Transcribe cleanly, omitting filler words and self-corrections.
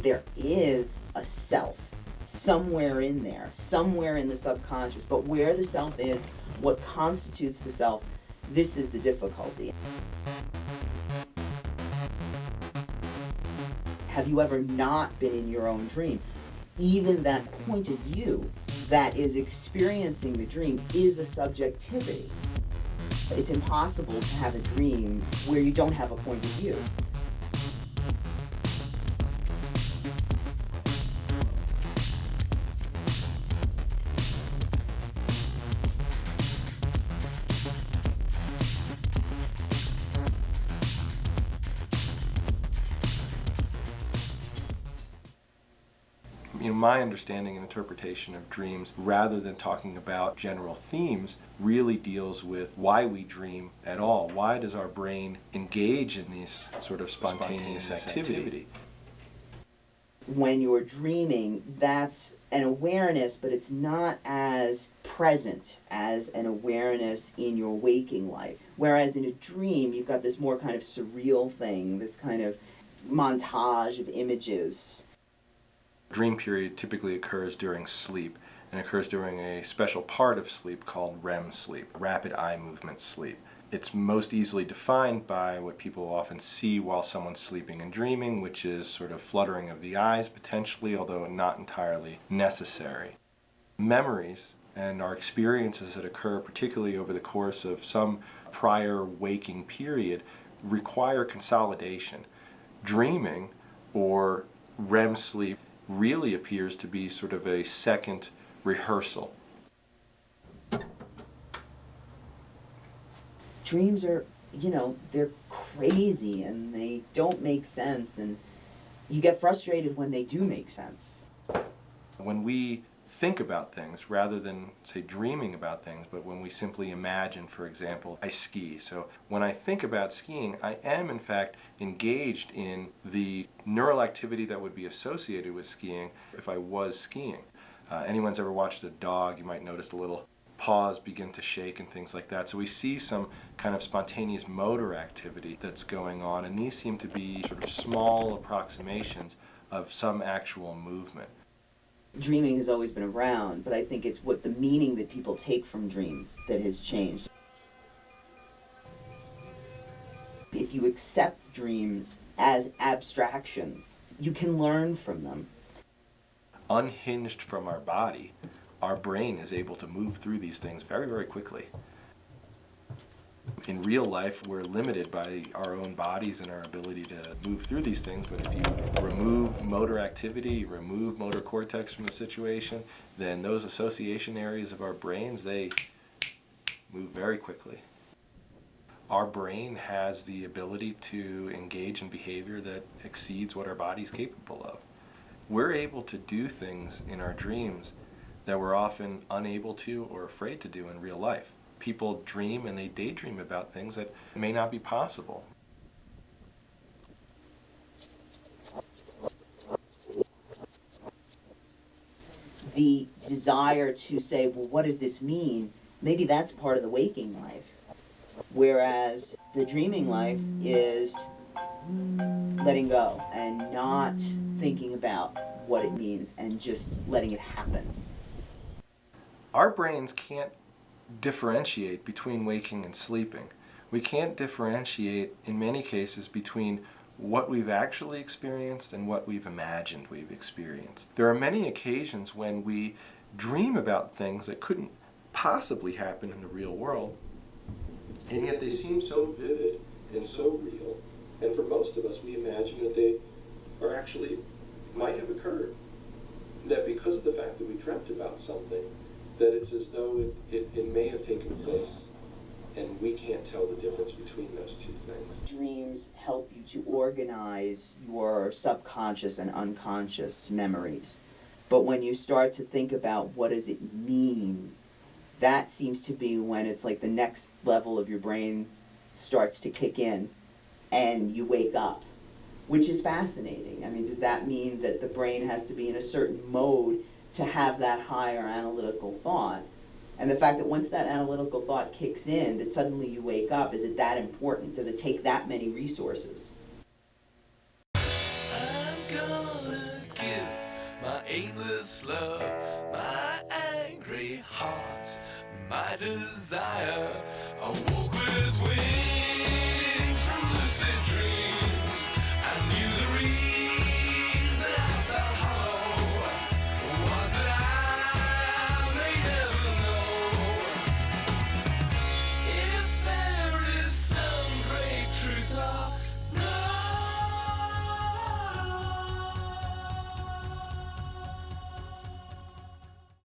There is a self somewhere in there, somewhere in the subconscious, but where the self is, what constitutes the self, this is the difficulty. Have you ever not been in your own dream? Even that point of view that is experiencing the dream is a subjectivity. It's impossible to have a dream where you don't have a point of view. My understanding and interpretation of dreams, rather than talking about general themes, really deals with why we dream at all. Why does our brain engage in this sort of spontaneous activity? When you're dreaming, that's an awareness, but it's not as present as an awareness in your waking life. Whereas in a dream, you've got this more kind of surreal thing, this kind of montage of images. Dream period typically occurs during sleep and occurs during a special part of sleep called REM sleep, rapid eye movement sleep. It's most easily defined by what people often see while someone's sleeping and dreaming, which is sort of fluttering of the eyes potentially, although not entirely necessary. Memories and our experiences that occur particularly over the course of some prior waking period require consolidation. Dreaming or REM sleep really appears to be sort of a second rehearsal. Dreams are, they're crazy and they don't make sense, and you get frustrated when they do make sense. When we think about things, rather than, say, dreaming about things, but when we simply imagine, for example, I ski. So when I think about skiing, I am, in fact, engaged in the neural activity that would be associated with skiing if I was skiing. Anyone's ever watched a dog, you might notice the little paws begin to shake and things like that. So we see some kind of spontaneous motor activity that's going on, and these seem to be sort of small approximations of some actual movement. Dreaming has always been around, but I think it's what the meaning that people take from dreams that has changed. If you accept dreams as abstractions, you can learn from them. Unhinged from our body, our brain is able to move through these things very, very quickly. In real life, we're limited by our own bodies and our ability to move through these things, but if you remove motor activity, remove motor cortex from the situation, then those association areas of our brains, they move very quickly. Our brain has the ability to engage in behavior that exceeds what our body's capable of. We're able to do things in our dreams that we're often unable to or afraid to do in real life. People dream and they daydream about things that may not be possible. The desire to say, well, what does this mean? Maybe that's part of the waking life. Whereas the dreaming life is letting go and not thinking about what it means and just letting it happen. Our brains can't differentiate between waking and sleeping. We can't differentiate, in many cases, between what we've actually experienced and what we've imagined we've experienced. There are many occasions when we dream about things that couldn't possibly happen in the real world, and yet they seem so vivid and so real, and for most of us, we imagine that they are actually might have occurred. That because of the fact that we dreamt about something, that it's as though it may have taken place, and we can't tell the difference between those two things. Dreams help you to organize your subconscious and unconscious memories. But when you start to think about what does it mean, that seems to be when it's like the next level of your brain starts to kick in and you wake up, which is fascinating. I mean, does that mean that the brain has to be in a certain mode to have that higher analytical thought? And the fact that once that analytical thought kicks in, that suddenly you wake up, is it that important? Does it take that many resources? I'm gonna aimless love, my angry heart, my desire awoke with wings.